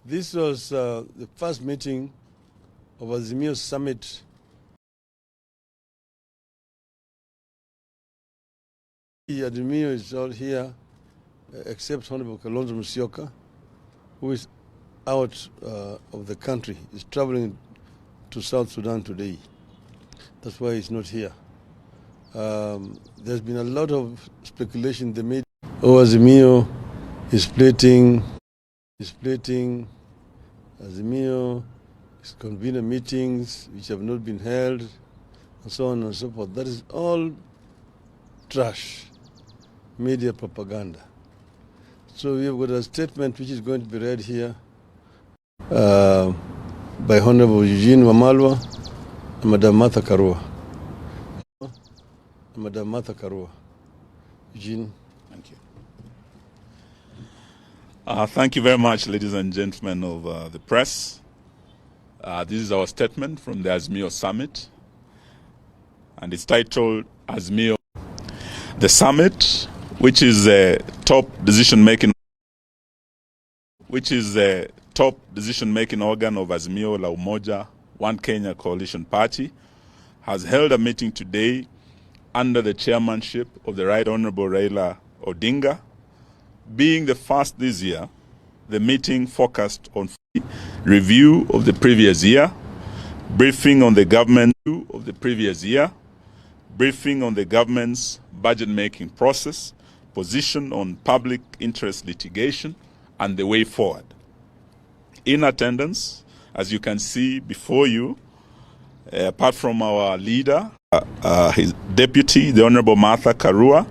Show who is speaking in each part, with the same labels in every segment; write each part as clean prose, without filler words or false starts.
Speaker 1: This was the first meeting of Azimio Summit. Azimio is all here, except Honorable Kalonzo Musyoka, who is out of the country. He's traveling to South Sudan today. That's why he's not here. There's been a lot of speculation in the media. Azimio is splitting. Azimio is convening meetings which have not been held, and so on and so forth. That is all trash, media propaganda. So we have got a statement which is going to be read here by Honorable Eugene Wamalwa and Madam Martha Karua. Eugene.
Speaker 2: Thank you. Thank you very much, ladies and gentlemen of the press. This is our statement from the Azimio Summit, and it's titled Azimio. The summit, which is a top decision-making organ of Azimio la Umoja, One Kenya Coalition Party, has held a meeting today under the chairmanship of the Right Honorable Raila Odinga. Being the first this year, the meeting focused on review of the previous year, briefing on the government of the previous year, briefing on the government's budget-making process, position on public interest litigation, and the way forward. In attendance, as you can see before you, apart from our leader, his deputy, the Honorable Martha Karua,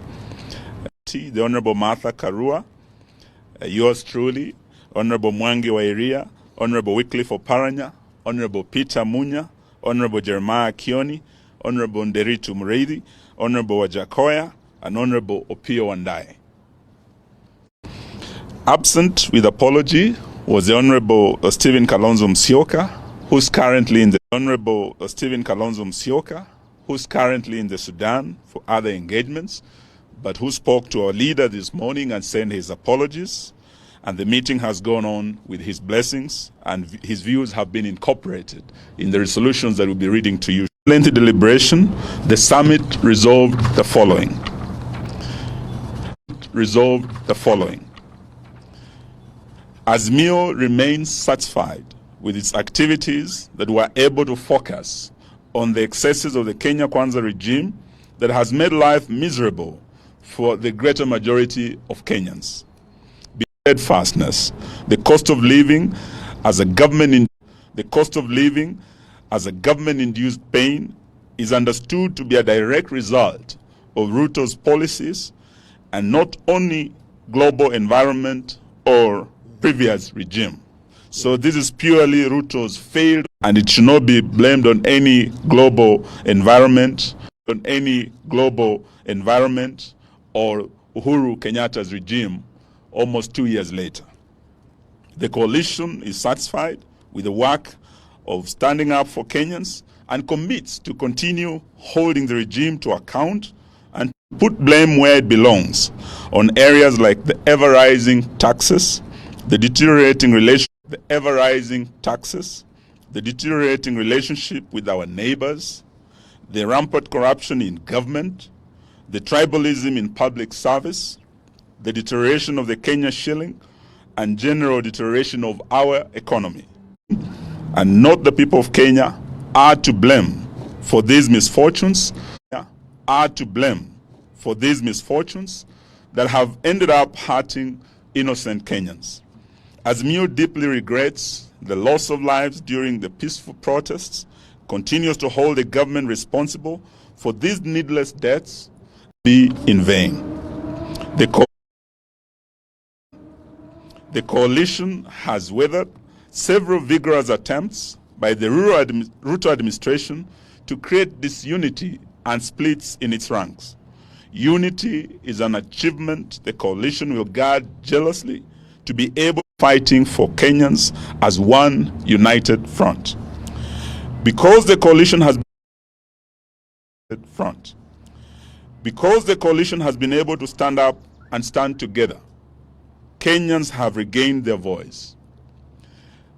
Speaker 2: yours truly, Honorable Mwangi Wairia, Honorable Wycliffe Oparanya, Honorable Peter Munya, Honorable Jeremiah Kioni, Honorable Nderitu Mreithi, Honorable Wajakoya, and Honorable Opio Wandae. Absent with apology was the Honorable Stephen Kalonzo Musyoka, who's currently in the Sudan for other engagements, but who spoke to our leader this morning and sent his apologies, and the meeting has gone on with his blessings, and his views have been incorporated in the resolutions that we'll be reading to you. Lengthy deliberation, the summit resolved the following. Azimio remains satisfied with its activities that were able to focus on the excesses of the Kenya Kwanza regime that has made life miserable for the greater majority of Kenyans. Steadfastness, the cost of living as a government-induced pain is understood to be a direct result of Ruto's policies and not only global environment or previous regime. So this is purely Ruto's failed, and it should not be blamed on any global environment, or Uhuru Kenyatta's regime almost 2 years later. The coalition is satisfied with the work of standing up for Kenyans and commits to continue holding the regime to account and put blame where it belongs on areas like the ever-rising taxes, the deteriorating relationship with our neighbors, the rampant corruption in government, the tribalism in public service, the deterioration of the Kenya shilling, and general deterioration of our economy. And not the people of Kenya are to blame for these misfortunes, that have ended up hurting innocent Kenyans. Azimio deeply regrets the loss of lives during the peaceful protests, continues to hold the government responsible for these needless deaths be in vain. The coalition has weathered several vigorous attempts by the Ruto administration to create disunity and splits in its ranks. Unity is an achievement the coalition will guard jealously to be able to fighting for Kenyans as one united front. Because the coalition has been able to stand up and stand together, Kenyans have regained their voice.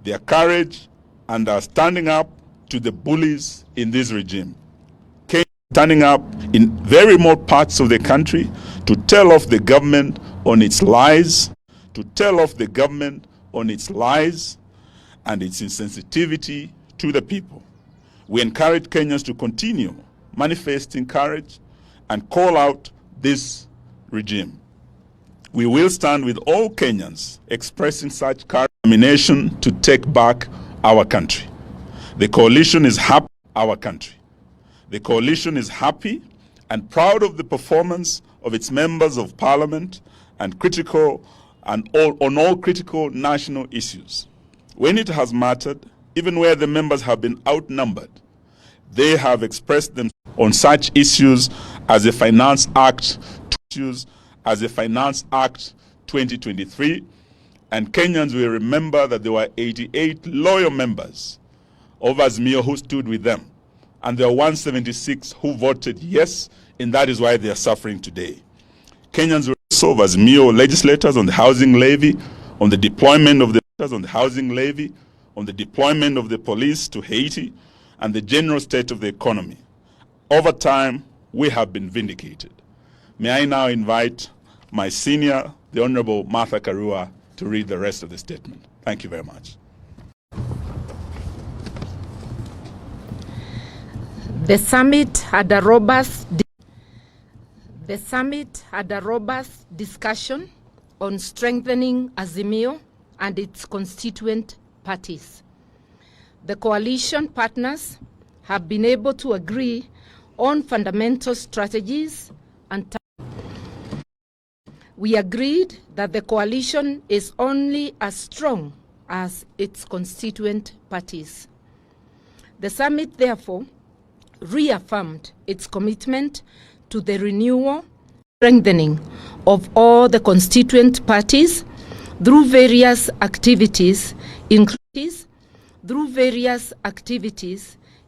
Speaker 2: their courage, and are standing up to the bullies in this regime. Kenya is standing up in very remote parts of the country to tell off the government on its lies, and its insensitivity to the people. We encourage Kenyans to continue manifesting courage and call out this regime. We will stand with all Kenyans expressing such determination to take back our country. The coalition is happy, The coalition is happy and proud of the performance of its members of parliament on all critical national issues. When it has mattered, even where the members have been outnumbered, they have expressed themselves on such issues as the Finance Act 2023, and Kenyans will remember that there were 88 loyal members of Azimio who stood with them, and there were 176 who voted yes, and that is why they are suffering today. Kenyans will also of Azimio legislators on the housing levy, on the deployment of the police to Haiti, and the general state of the economy. Over time, we have been vindicated. May I now invite my senior, the Honorable Martha Karua, to read the rest of the statement. Thank you very much.
Speaker 3: The summit had a robust discussion on strengthening Azimio and its constituent parties. The coalition partners have been able to agree on fundamental strategies and we agreed that the coalition is only as strong as its constituent parties. The summit, therefore, reaffirmed its commitment to the renewal, strengthening of all the constituent parties through various activities,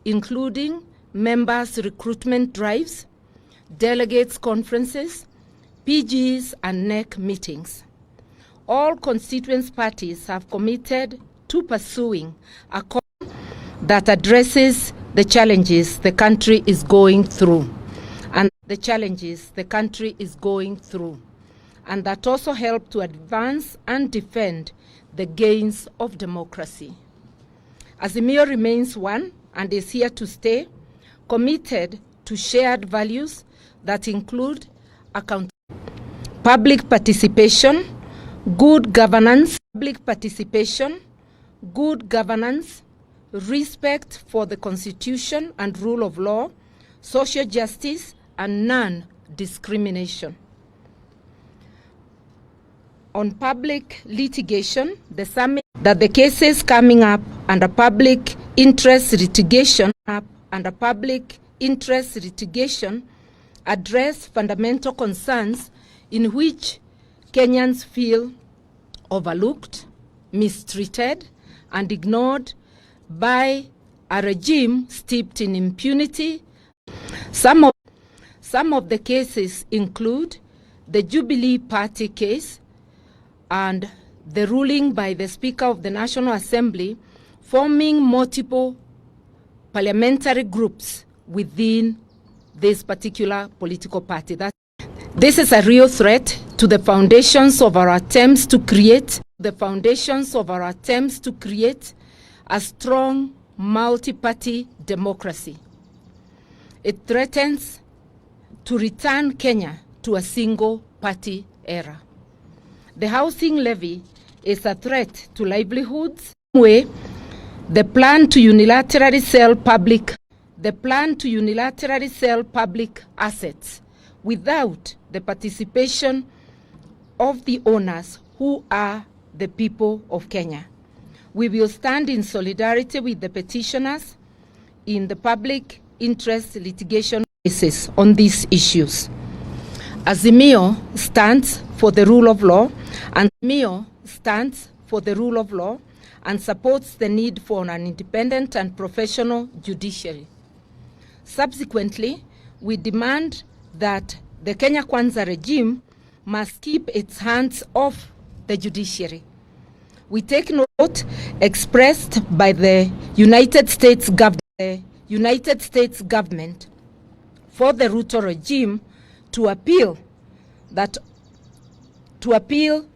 Speaker 3: including members' recruitment drives, delegates' conferences, PGs, and NEC meetings. All constituent parties have committed to pursuing a course that addresses the challenges the country is going through, and that also help to advance and defend the gains of democracy. Azimio remains one and is here to stay, committed to shared values that include public participation, good governance, respect for the Constitution and rule of law, social justice, and non-discrimination. On public litigation, the summit that the cases coming up under public interest litigation address fundamental concerns in which Kenyans feel overlooked, mistreated, and ignored by a regime steeped in impunity. Some of the cases include the Jubilee Party case and the ruling by the Speaker of the National Assembly forming multiple parliamentary groups within this particular political party. This is a real threat to the foundations of our attempts to create a strong multi-party democracy. It threatens to return Kenya to a single-party era. The housing levy is a threat to livelihoods. The plan to unilaterally sell public assets without the participation of the owners, who are the people of Kenya. We will stand in solidarity with the petitioners in the public interest litigation cases on these issues. Azimio stands for the rule of law, and supports the need for an independent and professional judiciary. Subsequently, we demand that the Kenya Kwanza regime must keep its hands off the judiciary. We take note expressed by the United States government for the Ruto regime to appeal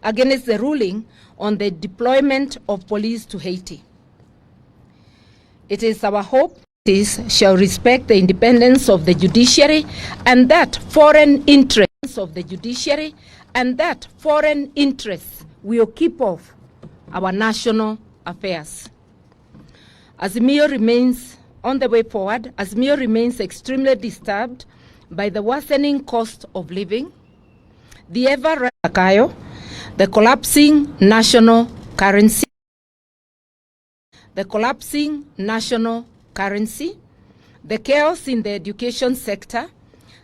Speaker 3: against the ruling on the deployment of police to Haiti. It is our hope this shall respect the independence of the judiciary and that foreign interests will keep off our national affairs. Azimio remains on the way forward. Azimio remains extremely disturbed by the worsening cost of living, the ever-rising, the collapsing national currency, the chaos in the education sector,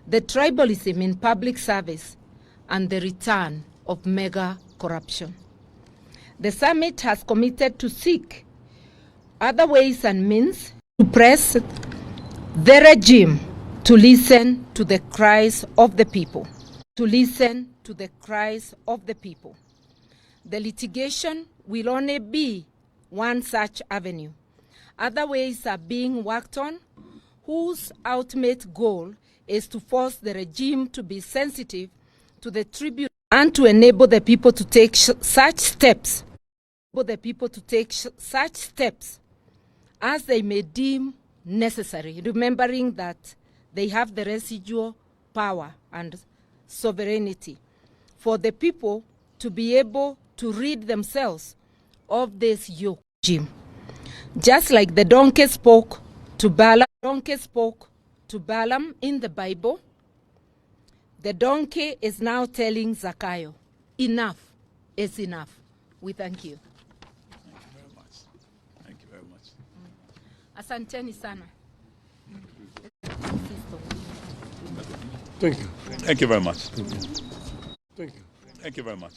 Speaker 3: the tribalism in public service, and the return of mega corruption. The summit has committed to seek other ways and means to press the regime to listen to the cries of the people. The litigation will only be one such avenue. Other ways are being worked on, whose ultimate goal is to force the regime to be sensitive to the tribute and to enable the people to take such steps as they may deem necessary, remembering that they have the residual power and sovereignty for the people to be able to rid themselves of this yoke regime. Just like the donkey spoke to Balaam in the Bible, the donkey is now telling Zakayo, enough is enough. We thank you.
Speaker 2: Thank you very much.
Speaker 3: Asanteni sana.
Speaker 1: Thank you.
Speaker 2: Thank you very much.
Speaker 1: Thank you.
Speaker 2: Thank you very much.